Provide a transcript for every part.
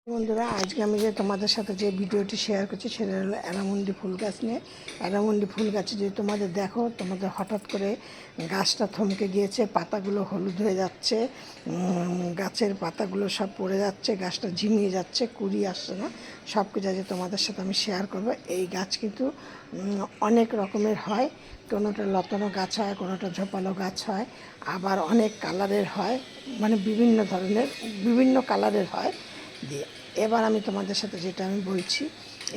বন্ধুরা, আজকে আমি যে তোমাদের সাথে যে ভিডিওটি শেয়ার করছি সেটা হলো অ্যারামুন্ডি ফুল গাছ নিয়ে। অ্যারামুন্ডি ফুল গাছে যদি তোমাদের দেখো, তোমাদের হঠাৎ করে গাছটা থমকে গিয়েছে, পাতাগুলো হলুদ হয়ে যাচ্ছে, গাছের পাতাগুলো সব পড়ে যাচ্ছে, গাছটা ঝিমিয়ে যাচ্ছে, কুড়ি আসছে না, সব কিছু আজকে তোমাদের সাথে আমি শেয়ার করবো। এই গাছ কিন্তু অনেক রকমের হয়, কোনোটা লতানো গাছ হয়, কোনোটা ঝোপালো গাছ হয়, আবার অনেক কালারের হয়, মানে বিভিন্ন ধরনের বিভিন্ন কালারের হয় দিয়ে। এবার আমি তোমাদের সাথে যেটা আমি বলছি,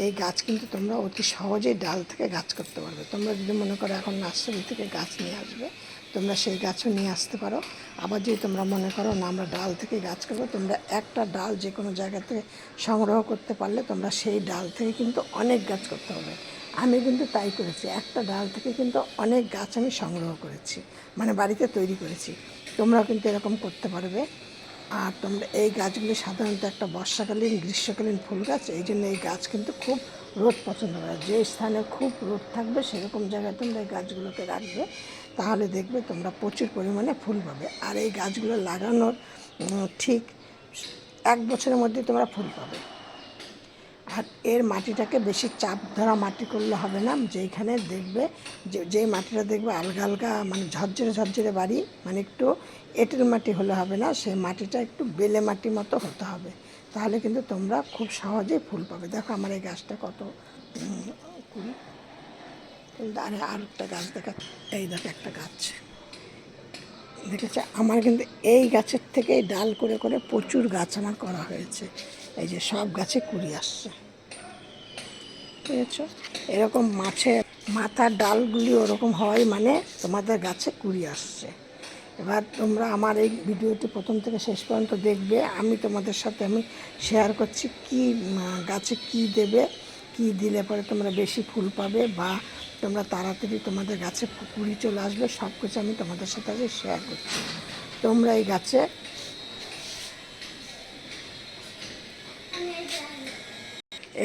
এই গাছ কিন্তু তোমরা অতি সহজেই ডাল থেকে গাছ করতে পারবে। তোমরা যদি মনে করো এখন নার্সারি থেকে গাছ নিয়ে আসবে, তোমরা সেই গাছও নিয়ে আসতে পারো। আবার যদি তোমরা মনে করো না আমরা ডাল থেকে গাছ করবো, তোমরা একটা ডাল যে কোনো জায়গা থেকে সংগ্রহ করতে পারলে তোমরা সেই ডাল থেকে কিন্তু অনেক গাছ করতে হবে। আমি কিন্তু তাই করেছি, একটা ডাল থেকে কিন্তু অনেক গাছ আমি সংগ্রহ করেছি, মানে বাড়িতে তৈরি করেছি। তোমরাও কিন্তু এরকম করতে পারবে। আর তোমরা এই গাছগুলি সাধারণত একটা বর্ষাকালীন গ্রীষ্মকালীন ফুল গাছ, এই জন্য এই গাছ কিন্তু খুব রোদ পছন্দ করে। যে স্থানে খুব রোদ থাকবে সেরকম জায়গায় তোমরা এই গাছগুলোকে রাখবে, তাহলে দেখবে তোমরা প্রচুর পরিমাণে ফুল পাবে। আর এই গাছগুলো লাগানোর ঠিক 1 বছরের মধ্যে তোমরা ফুল পাবে। আর এর মাটিটাকে বেশি চাপ ধরা মাটি করলে হবে না, যেইখানে দেখবে যেই মাটিটা দেখবে আলগা আলগা, মানে ঝরঝরে ঝরঝরে বাড়ি, মানে একটু এঁটেল মাটি হলে হবে না, সেই মাটিটা একটু বেলে মাটি মতো হতে হবে, তাহলে কিন্তু তোমরা খুব সহজেই ফুল পাবে। দেখো আমার এই গাছটা কত কুড়ি। আর একটা গাছ দেখা, এই দেখো একটা গাছ দেখেছে আমার, কিন্তু এই গাছের থেকে ডাল করে করে প্রচুর গাছ আমার করা হয়েছে। এই যে সব গাছে কুড়ি আসছে, বুঝেছো? এরকম মাছের মাথার ডালগুলি ওরকম হয়, মানে তোমাদের গাছে কুড়ি আসছে। এবার তোমরা আমার এই ভিডিওটি প্রথম থেকে শেষ পর্যন্ত দেখবে। আমি তোমাদের সাথে আমি শেয়ার করছি কি গাছে কি দেবে, কি দিলে পরে তোমরা বেশি ফুল পাবে, বা তোমরা তাড়াতাড়ি তোমাদের গাছে কুড়ি চলে আসবে, সব কিছু আমি তোমাদের সাথে আজকে শেয়ার করছি। তোমরা এই গাছে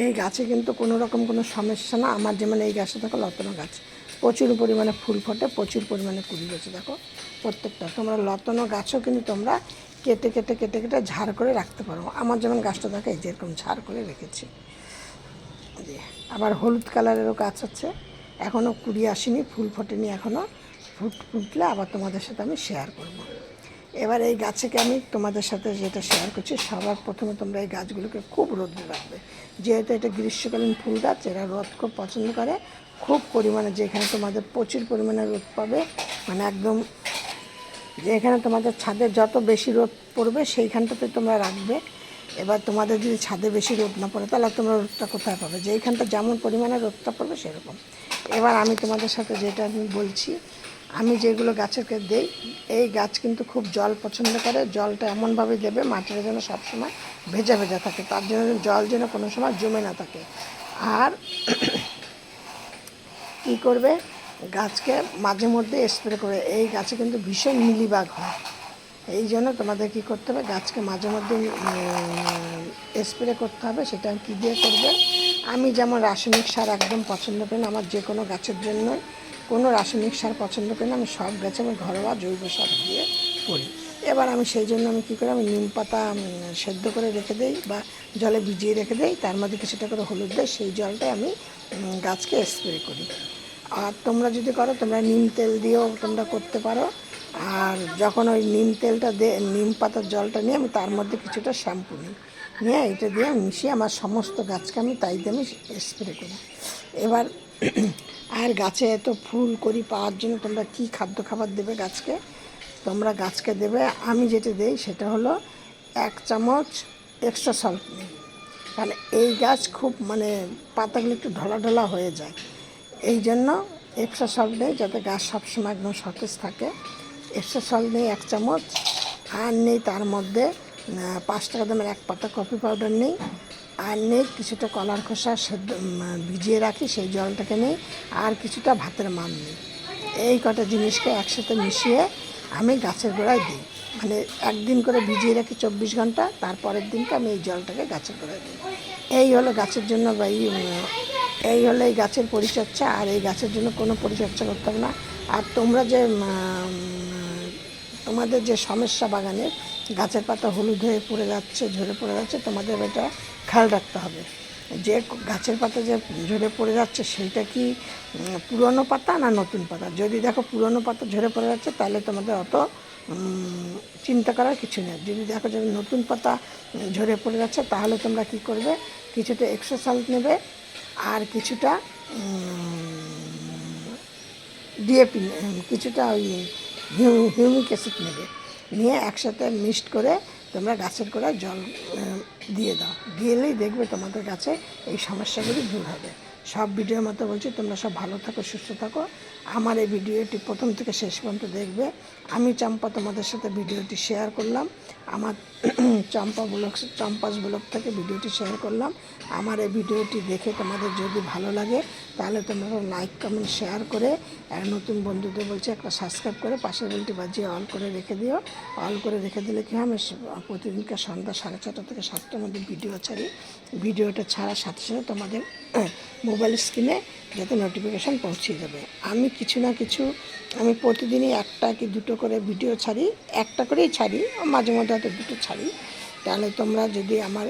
এই গাছে কিন্তু কোনো রকম কোনো সমস্যা না। আমার যেমন এই গাছে দেখো লতানো গাছ, প্রচুর পরিমাণে ফুল ফোটে, প্রচুর পরিমাণে কুড়ি গেছে দেখো প্রত্যেকটা। তোমরা লতানো গাছও কিন্তু তোমরা কেটে কেটে কেটে কেটে ঝাড় করে রাখতে পারো। আমার যেমন গাছটা দেখো এই যেরকম ঝাড় করে রেখেছি। আবার হলুদ কালারেরও গাছ আছে, এখনও কুড়ি আসেনি, ফুল ফোটেনি এখনও, ফুটলে আবার তোমাদের সাথে আমি শেয়ার করব। এবার এই গাছকে আমি তোমাদের সাথে যেটা শেয়ার করছি, সবার প্রথমে তোমরা এই গাছগুলোকে খুব রোদে রাখবে। যেহেতু এটা গ্রীষ্মকালীন ফুল গাছ, এরা রোদ খুব পছন্দ করে, খুব পরিমাণে, যেখানে তোমাদের প্রচুর পরিমাণে রোদ পাবে, মানে একদম যেখানে তোমাদের ছাদে যত বেশি রোদ পড়বে সেইখানটাতে তোমরা রাখবে। এবার তোমাদের যদি ছাদে বেশি রোদ না পড়ে, তাহলে তোমরা রোদটা কোথায় পাবে? যেইখানটা যেমন পরিমাণে রোদটা পড়বে সেরকম। এবার আমি তোমাদের সাথে যেটা আমি বলছি, আমি যেগুলো গাছকে দেই, এই গাছ কিন্তু খুব জল পছন্দ করে। জলটা এমনভাবে দেবে মাটিটা যেন সবসময় ভেজা ভেজা থাকে, তার জন্য জল যেন কোনো সময় জমে না থাকে। আর কী করবে, গাছকে মাঝে মধ্যে স্প্রে করে। এই গাছে কিন্তু ভীষণ মিলিবাগ হয়, এই জন্য তোমাদের কী করতে হবে, গাছকে মাঝে মধ্যে স্প্রে করতে হবে। সেটা কী দিয়ে করবে, আমি যেমন রাসায়নিক সার একদম পছন্দ করি না, আমার যে কোনো গাছের জন্য কোনো রাসায়নিক সার পছন্দ করি না, আমি সব গাছে আমি ঘরোয়া জৈব সার দিয়ে করি। এবার আমি সেই জন্য আমি কী করি, আমি নিম পাতা সেদ্ধ করে রেখে দিই বা জলে ভিজিয়ে রেখে দিই, তার মধ্যে কিছুটা করে হলুদ দেয়, সেই জলটাই আমি গাছকে স্প্রে করি। আর তোমরা যদি করো, তোমরা নিম তেল দিয়েও তোমরা করতে পারো। আর যখন ওই নিম তেলটা নিম পাতার জলটা নিয়ে আমি তার মধ্যে কিছুটা শ্যাম্পু নিয়ে এটা দিয়ে মিশিয়ে আমার সমস্ত গাছকে আমি তাই দিয়ে আমি স্প্রে করি। এবার আর গাছে এত ফুল করি পাওয়ার জন্য তোমরা কী খাদ্য খাবার দেবে গাছকে, তোমরা গাছকে দেবে, আমি যেটা দিই সেটা হলো 1 চামচ এক্সট্রা সল্ট নিই, কারণ এই গাছ খুব মানে পাতাগুলো একটু ঢলা ঢলা হয়ে যায়, এই জন্য এক্সট্রা সল্ট নেই, যাতে গাছ সবসময় একদম সতেজ থাকে। এক্সট্রা সল্ট নেই 1 চামচ, আর নেই তার মধ্যে 5 টাকা দামের 1 পাতা কফি পাউডার নেই, আর নেই কিছুটা কলার খোসা সেদ্ধ ভিজিয়ে রাখি সেই জলটাকে নেই, আর কিছুটা ভাতের মান নেই। এই কটা জিনিসকে একসাথে মিশিয়ে আমি গাছের গোড়ায় দিই, মানে একদিন করে ভিজিয়ে রাখি 24 ঘন্টা, তারপরের দিনকে আমি এই জলটাকে গাছের গোড়ায় দিই। এই হলো গাছের জন্য বা এই হলো এই গাছের পরিচর্যা। আর এই গাছের জন্য কোনো পরিচর্যা করতে হবে না। আর তোমরা যে তোমাদের যে সমস্যা বাগানের গাছের পাতা হলুদ হয়ে পড়ে যাচ্ছে, ঝরে পড়ে যাচ্ছে, তোমাদের এটা খেয়াল রাখতে হবে যে গাছের পাতা যে ঝরে পড়ে যাচ্ছে সেইটা কি পুরনো পাতা না নতুন পাতা। যদি দেখো পুরনো পাতা ঝরে পড়ে যাচ্ছে তাহলে তোমাদের অত চিন্তা করার কিছু নেই। যদি দেখো যে নতুন পাতা ঝরে পড়ে যাচ্ছে তাহলে তোমরা কি করবে, কিছুটা এক্সট্রা সল্ট নেবে আর কিছুটা ডিএপি, কিছুটা ওই হিউমিক অ্যাসিড নেবে, নিয়ে একসাথে মিক্সড করে তোমরা গাছের গোড়ায় জল দিয়ে দাও। দিলেই দেখবে তোমাদের গাছে এই সমস্যাগুলি দূর হবে। সব ভিডিওর মতো বলছি, তোমরা সব ভালো থাকো, সুস্থ থাকো। আমার এই ভিডিওটি প্রথম থেকে শেষ পর্যন্ত দেখবে। আমি চম্পা তোমাদের সাথে ভিডিওটি শেয়ার করলাম, আমার চম্পাস ব্লগ থেকে ভিডিওটি শেয়ার করলাম। আমার এই ভিডিওটি দেখে তোমাদের যদি ভালো লাগে তাহলে তোমরা লাইক কমেন্ট শেয়ার করে নতুন বন্ধুদের বলছি একটা সাবস্ক্রাইব করে পাশের বেলটি বাজিয়ে অল করে রেখে দিও। অল করে রেখে দিলে কি আমি প্রতিদিনকার সন্ধ্যা 6:30 থেকে 7টার মধ্যে ভিডিও ছাড়ি। ভিডিওটা ছাড়ার সাথে সাথে তোমাদের মোবাইল স্ক্রিনে যাতে নোটিফিকেশান পৌঁছিয়ে যাবে। আমি কিছু না কিছু আমি প্রতিদিনই একটা কি দুটো করে ভিডিও ছাড়ি, একটা করেই ছাড়ি, মাঝে মধ্যে হয়তো দুটো ছাড়ি। তাহলে তোমরা যদি আমার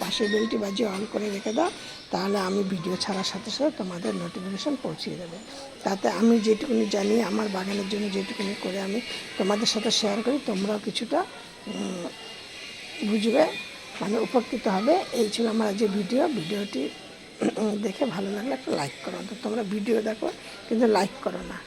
পাশের বেলটি বাজিয়ে অন করে রেখে দাও তাহলে আমি ভিডিও ছাড়ার সাথে সাথে তোমাদের নোটিফিকেশান পৌঁছিয়ে দেবে। তাতে আমি যেটুকুনি জানি আমার বাগানের জন্য যেটুকুনি করে আমি তোমাদের সাথে শেয়ার করি, তোমরাও কিছুটা বুঝবে, মানে উপকৃত হবে। এই ছিল আমার যে ভিডিওটি দেখে ভালো লাগলে একটা লাইক করো। তো তোমরা ভিডিও দেখো কিন্তু লাইক করো না।